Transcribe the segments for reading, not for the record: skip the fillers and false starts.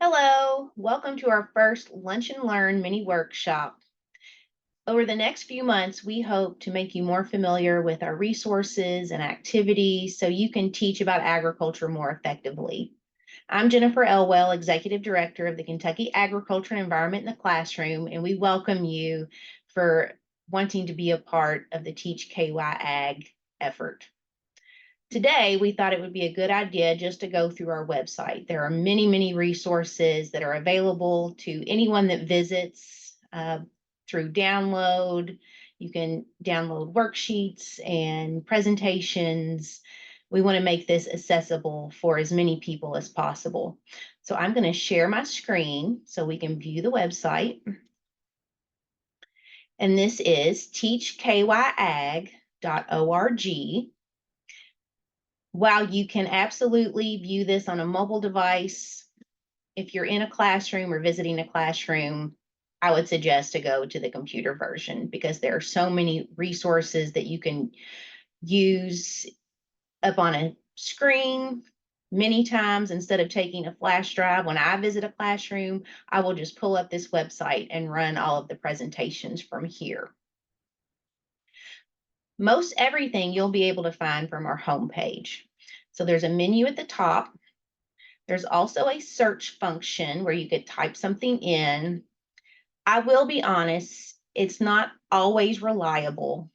Hello, welcome to our first Lunch and Learn mini workshop. Over the next few months, we hope to make you more familiar with our resources and activities so you can teach about agriculture more effectively. I'm Jennifer Elwell, Executive Director of the Kentucky Agriculture and Environment in the Classroom, and we welcome you for wanting to be a part of the Teach KY Ag effort. Today, we thought it would be a good idea just to go through our website. There are many, many resources that are available to anyone that visits through download. You can download worksheets and presentations. We want to make this accessible for as many people as possible. So I'm going to share my screen so we can view the website. And this is teachkyag.org. While you can absolutely view this on a mobile device, if you're in a classroom or visiting a classroom, I would suggest to go to the computer version because there are so many resources that you can use up on a screen many times instead of taking a flash drive. When I visit a classroom, I will just pull up this website and run all of the presentations from here. Most everything you'll be able to find from our homepage. So there's a menu at the top. There's also a search function where you could type something in. I will be honest, it's not always reliable.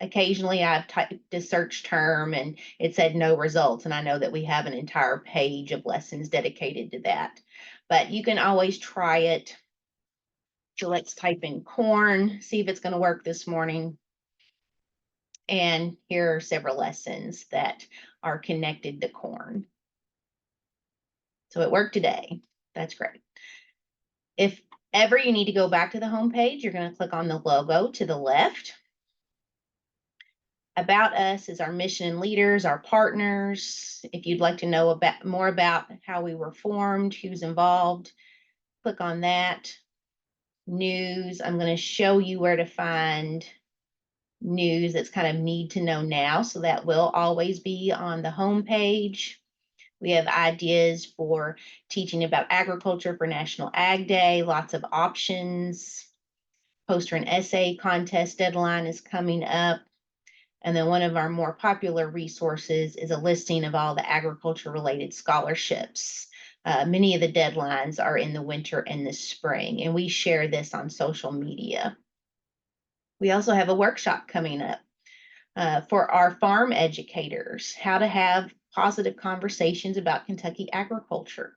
Occasionally I've typed a search term and it said no results, and I know that we have an entire page of lessons dedicated to that. But you can always try it. So let's type in corn, see if it's going to work this morning. And here are several lessons that are connected to corn. So it worked today. That's great. If ever you need to go back to the home page, you're going to click on the logo to the left. About Us is our mission and leaders, our partners. If you'd like to know more about how we were formed, who's involved, click on that. News, I'm going to show you where to find news that's kind of need to know now. So that will always be on the home page. We have ideas for teaching about agriculture for National Ag Day, lots of options. Poster and essay contest deadline is coming up. And then one of our more popular resources is a listing of all the agriculture related scholarships. Many of the deadlines are in the winter and the spring, and we share this on social media. We also have a workshop coming up for our farm educators, how to have positive conversations about Kentucky agriculture.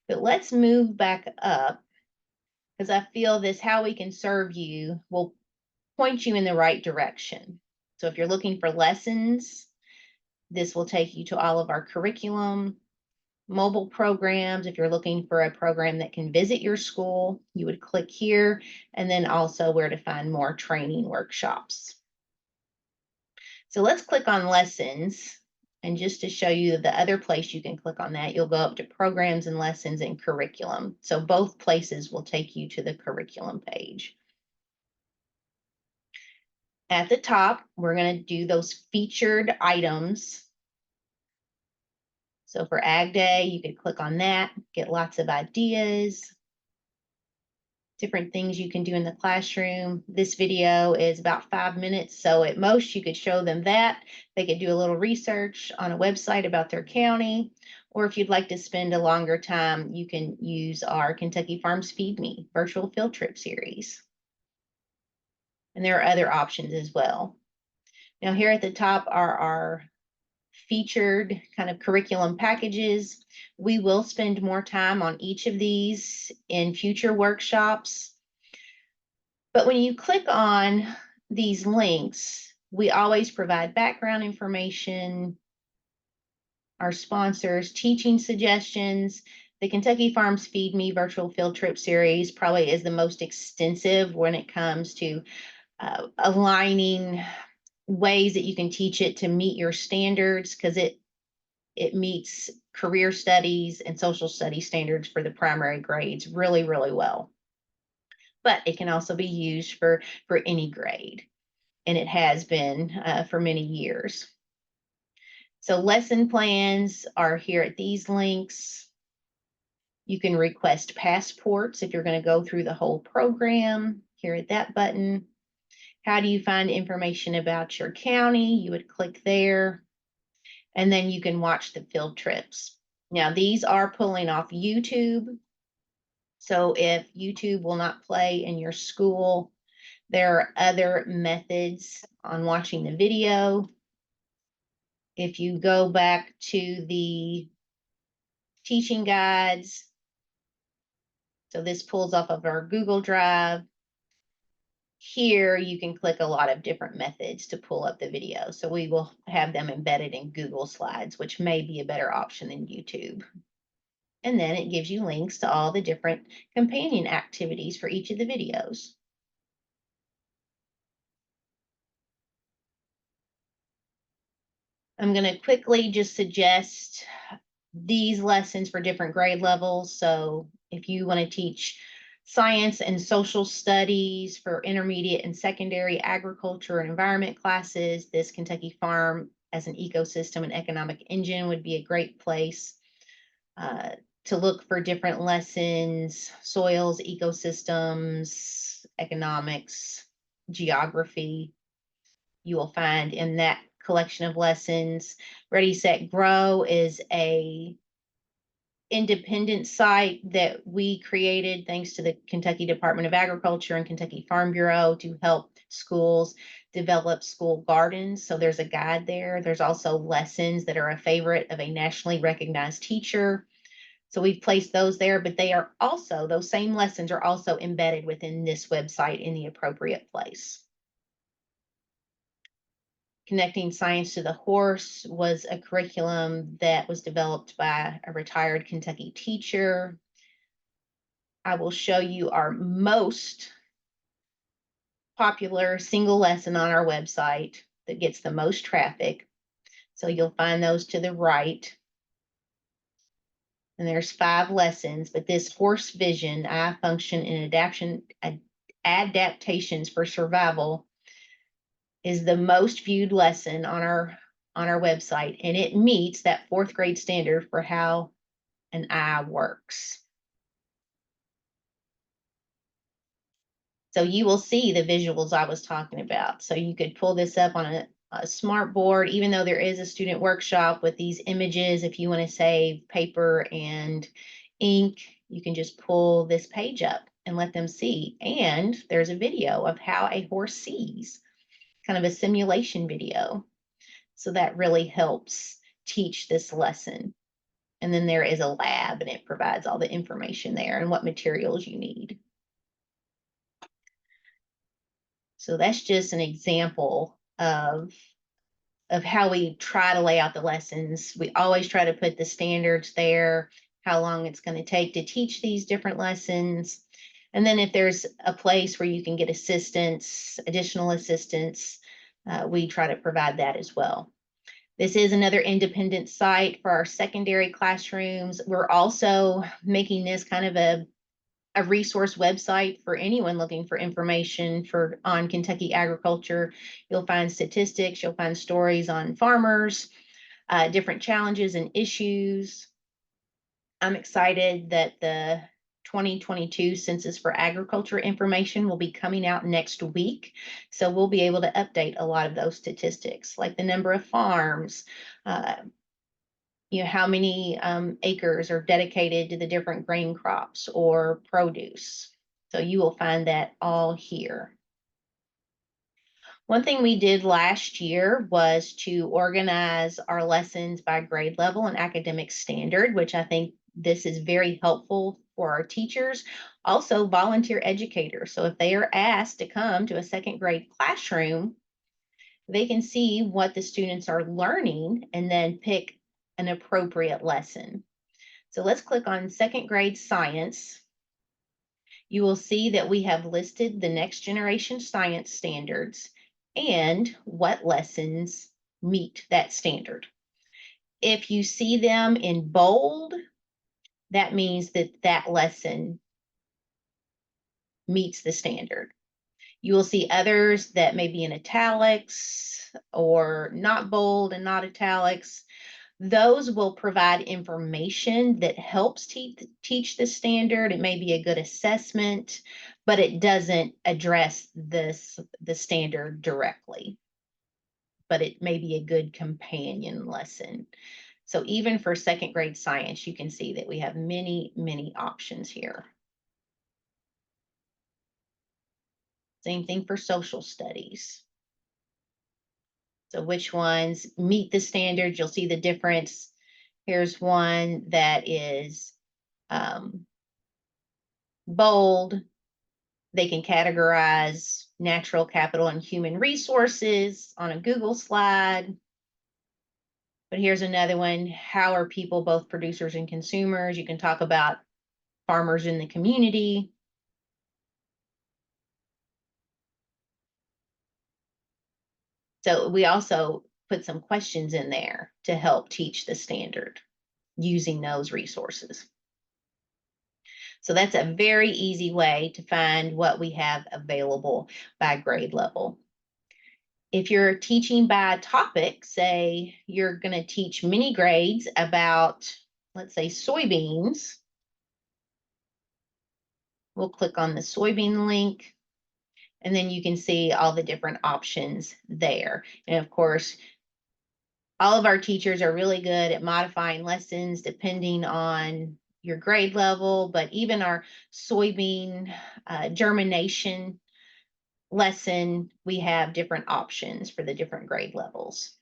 But let's move back up because I feel this how we can serve you will point you in the right direction. So if you're looking for lessons, this will take you to all of our curriculum, mobile programs. If you're looking for a program that can visit your school, you would click here, and then also where to find more training workshops. So let's click on lessons. And just to show you the other place you can click on that, you'll go up to programs and lessons and curriculum. So both places will take you to the curriculum page. At the top, we're going to do those featured items. So for Ag Day, you could click on that, get lots of ideas, different things you can do in the classroom. This video is about 5 minutes, so at most you could show them that. They could do a little research on a website about their county, or if you'd like to spend a longer time, you can use our Kentucky Farms Feed Me virtual field trip series. And there are other options as well. Now here at the top are our featured kind of curriculum packages. We will spend more time on each of these in future workshops. But when you click on these links, we always provide background information, our sponsors, teaching suggestions. The Kentucky Farms Feed Me virtual field trip series probably is the most extensive when it comes to aligning ways that you can teach it to meet your standards, because it meets career studies and social studies standards for the primary grades really, really well. But it can also be used for any grade, and it has been for many years. So lesson plans are here at these links. You can request passports if you're going to go through the whole program. Here at that button. How do you find information about your county? You would click there, and then you can watch the field trips. Now, these are pulling off YouTube. So if YouTube will not play in your school, there are other methods on watching the video. If you go back to the teaching guides, so this pulls off of our Google Drive. Here you can click a lot of different methods to pull up the video. So we will have them embedded in Google Slides, which may be a better option than YouTube. And then it gives you links to all the different companion activities for each of the videos. I'm going to quickly just suggest these lessons for different grade levels. So if you want to teach science and social studies for intermediate and secondary agriculture and environment classes, this Kentucky Farm as an ecosystem and economic engine would be a great place to look for different lessons: soils, ecosystems, economics, geography. You will find in that collection of lessons. Ready, Set, Grow is a independent site that we created thanks to the Kentucky Department of Agriculture and Kentucky Farm Bureau to help schools develop school gardens. So there's a guide there. There's also lessons that are a favorite of a nationally recognized teacher. So we've placed those there, but they are also, those same lessons are also embedded within this website in the appropriate place. Connecting Science to the Horse was a curriculum that was developed by a retired Kentucky teacher. I will show you our most popular single lesson on our website that gets the most traffic. So you'll find those to the right. And there's 5 lessons, but this horse vision, eye function, and adaptations for survival is the most viewed lesson on our website, and it meets that 4th grade standard for how an eye works. So you will see the visuals I was talking about. So you could pull this up on a smart board, even though there is a student workshop with these images. If you want to save paper and ink, you can just pull this page up and let them see. And there's a video of how a horse sees, kind of a simulation video. So that really helps teach this lesson. And then there is a lab, and it provides all the information there and what materials you need. So that's just an example of how we try to lay out the lessons. We always try to put the standards there, how long it's going to take to teach these different lessons. And then if there's a place where you can get assistance, additional assistance, we try to provide that as well. This is another independent site for our secondary classrooms. We're also making this kind of a resource website for anyone looking for information on Kentucky agriculture. You'll find statistics, you'll find stories on farmers, different challenges and issues. I'm excited that the 2022 Census for Agriculture information will be coming out next week. So we'll be able to update a lot of those statistics, like the number of farms, how many acres are dedicated to the different grain crops or produce. So you will find that all here. One thing we did last year was to organize our lessons by grade level and academic standard, which I think this is very helpful for our teachers, also volunteer educators. So if they are asked to come to a 2nd grade classroom, they can see what the students are learning and then pick an appropriate lesson. So let's click on 2nd grade science. You will see that we have listed the next generation science standards and what lessons meet that standard. If you see them in bold, that means that that lesson meets the standard. You will see others that may be in italics or not bold and not italics. Those will provide information that helps teach the standard. It may be a good assessment, but it doesn't address the standard directly. But it may be a good companion lesson. So even for second grade science, you can see that we have many, many options here. Same thing for social studies. So which ones meet the standard? You'll see the difference. Here's one that is bold. They can categorize natural capital and human resources on a Google slide. But here's another one. How are people both producers and consumers? You can talk about farmers in the community. So we also put some questions in there to help teach the standard using those resources. So that's a very easy way to find what we have available by grade level. If you're teaching by topic, say you're going to teach mini grades about, let's say, soybeans. We'll click on the soybean link, and then you can see all the different options there. And of course, all of our teachers are really good at modifying lessons depending on your grade level, but even our soybean germination lesson, we have different options for the different grade levels.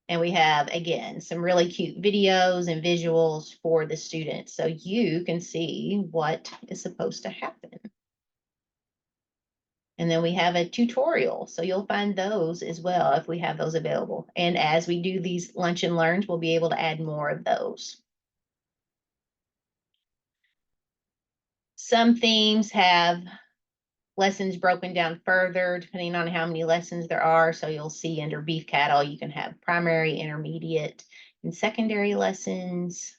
And we have, again, some really cute videos and visuals for the students so you can see what is supposed to happen. And then we have a tutorial, so you'll find those as well if we have those available. And as we do these lunch and learns, we'll be able to add more of those. Some themes have lessons broken down further depending on how many lessons there are. So you'll see under beef cattle, you can have primary, intermediate, and secondary lessons.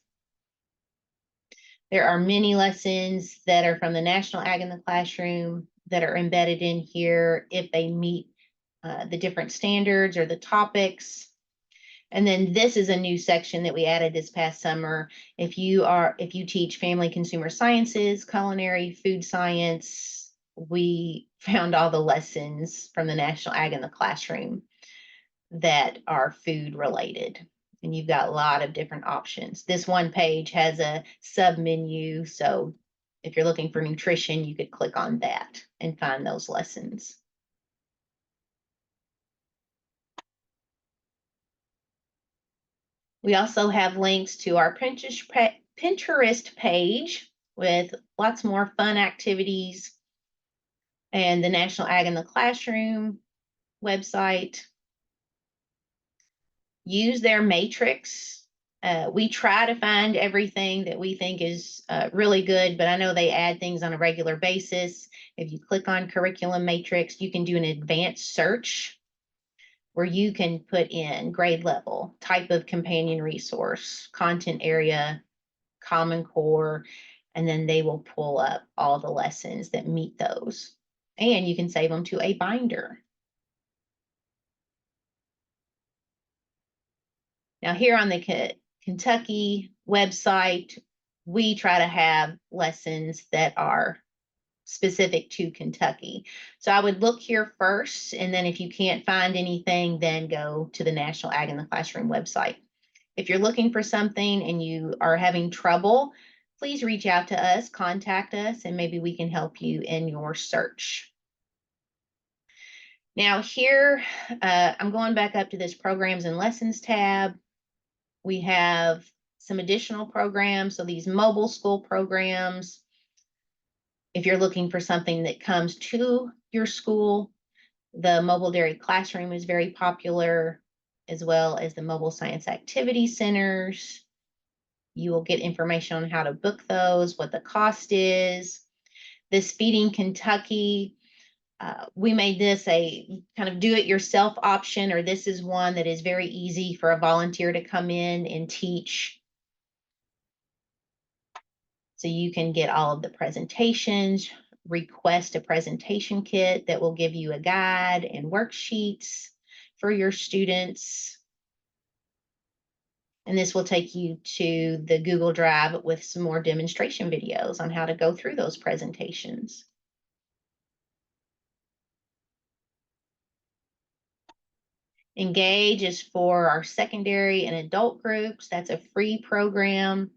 There are many lessons that are from the National Ag in the Classroom that are embedded in here if they meet the different standards or the topics. And then this is a new section that we added this past summer. If you teach family consumer sciences, culinary, food science, we found all the lessons from the National Ag in the Classroom that are food related. And you've got a lot of different options. This one page has a sub menu. So if you're looking for nutrition, you could click on that and find those lessons. We also have links to our Pinterest page with lots more fun activities and the National Ag in the Classroom website. Use their matrix. We try to find everything that we think is really good, but I know they add things on a regular basis. If you click on curriculum matrix, you can do an advanced search where you can put in grade level, type of companion resource, content area, Common Core, and then they will pull up all the lessons that meet those. And you can save them to a binder. Now here on the Kentucky website, we try to have lessons that are specific to Kentucky. So I would look here first, and then if you can't find anything, then go to the National Ag in the Classroom website. If you're looking for something and you are having trouble, please reach out to us, contact us, and maybe we can help you in your search. Now here, I'm going back up to this Programs and Lessons tab. We have some additional programs. So these mobile school programs, if you're looking for something that comes to your school, the Mobile Dairy Classroom is very popular, as well as the Mobile Science Activity Centers. You will get information on how to book those, what the cost is. This Feeding Kentucky, we made this a kind of do-it-yourself option, or this is one that is very easy for a volunteer to come in and teach. So you can get all of the presentations, request a presentation kit that will give you a guide and worksheets for your students. And this will take you to the Google Drive with some more demonstration videos on how to go through those presentations. Engage is for our secondary and adult groups. That's a free program.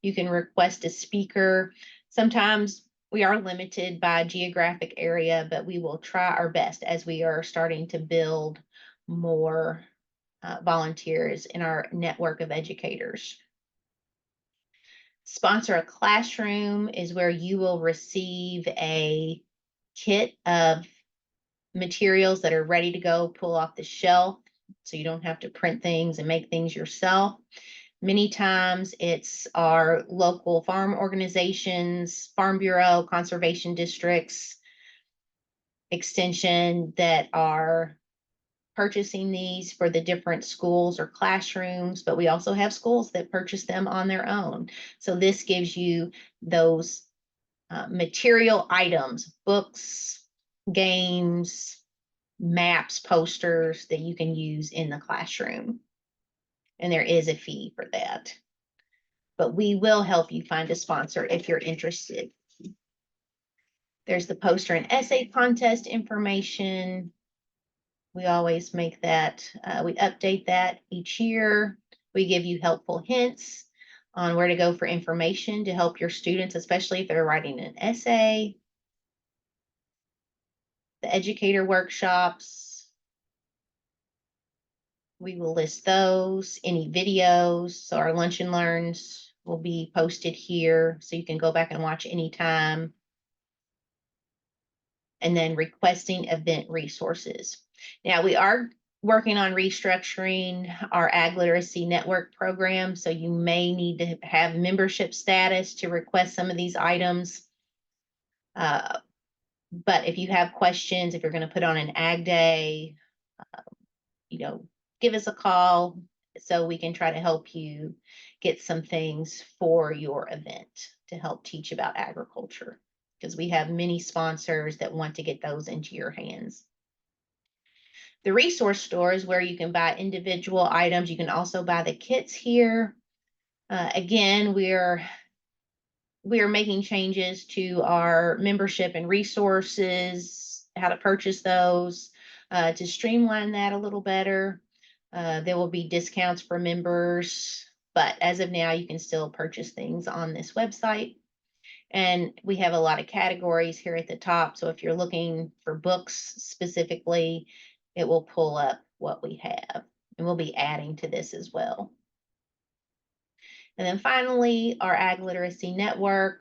You can request a speaker. Sometimes we are limited by geographic area, but we will try our best as we are starting to build more volunteers in our network of educators. Sponsor a Classroom is where you will receive a kit of materials that are ready to go, pull off the shelf, so you don't have to print things and make things yourself. Many times it's our local farm organizations, Farm Bureau, conservation districts, extension that are purchasing these for the different schools or classrooms, but we also have schools that purchase them on their own. So this gives you those material items, books, games, maps, posters that you can use in the classroom. And there is a fee for that. But we will help you find a sponsor if you're interested. There's the poster and essay contest information. We always make that, we update that each year. We give you helpful hints on where to go for information to help your students, especially if they're writing an essay. The educator workshops, we will list those, any videos. So our lunch and learns will be posted here so you can go back and watch anytime. And then requesting event resources. Now we are working on restructuring our Ag Literacy Network program. So you may need to have membership status to request some of these items. But if you have questions, if you're going to put on an Ag Day, give us a call so we can try to help you get some things for your event to help teach about agriculture, because we have many sponsors that want to get those into your hands. The resource store is where you can buy individual items. You can also buy the kits here. Again, we are making changes to our membership and resources, how to purchase those, to streamline that a little better. There will be discounts for members, but as of now, you can still purchase things on this website. And we have a lot of categories here at the top. So if you're looking for books specifically, it will pull up what we have. And we'll be adding to this as well. And then finally, our Ag Literacy Network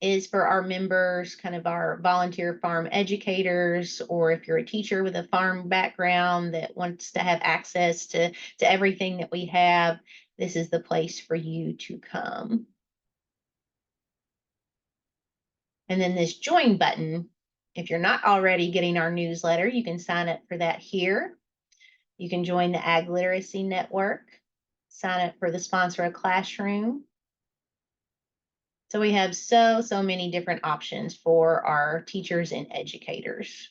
is for our members, kind of our volunteer farm educators, or if you're a teacher with a farm background that wants to have access to everything that we have, this is the place for you to come. And then this join button, if you're not already getting our newsletter, you can sign up for that here. You can join the Ag Literacy Network, sign up for the Sponsor a Classroom. So we have so many different options for our teachers and educators.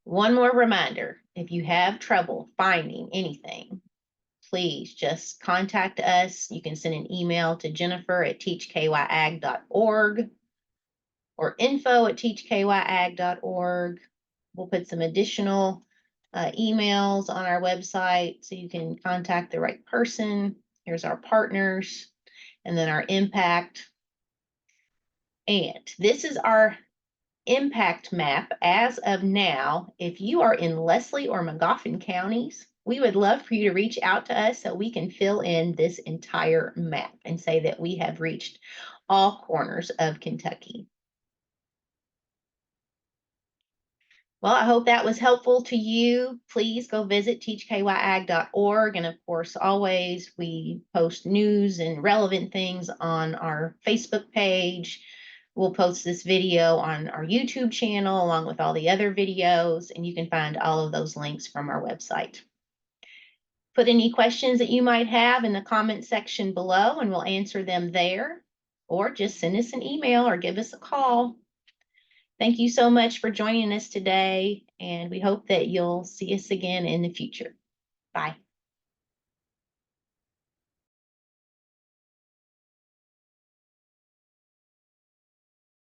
One more reminder, if you have trouble finding anything, please just contact us. You can send an email to Jennifer@teachkyag.org or info@teachkyag.org. We'll put some additional emails on our website so you can contact the right person. Here's our partners and then our impact. And this is our impact map as of now. If you are in Leslie or Magoffin counties, we would love for you to reach out to us so we can fill in this entire map and say that we have reached all corners of Kentucky. Well, I hope that was helpful to you. Please go visit teachkyag.org. And of course, always we post news and relevant things on our Facebook page. We'll post this video on our YouTube channel along with all the other videos, and you can find all of those links from our website. Put any questions that you might have in the comment section below and we'll answer them there. Or just send us an email or give us a call. Thank you so much for joining us today, and we hope that you'll see us again in the future. Bye.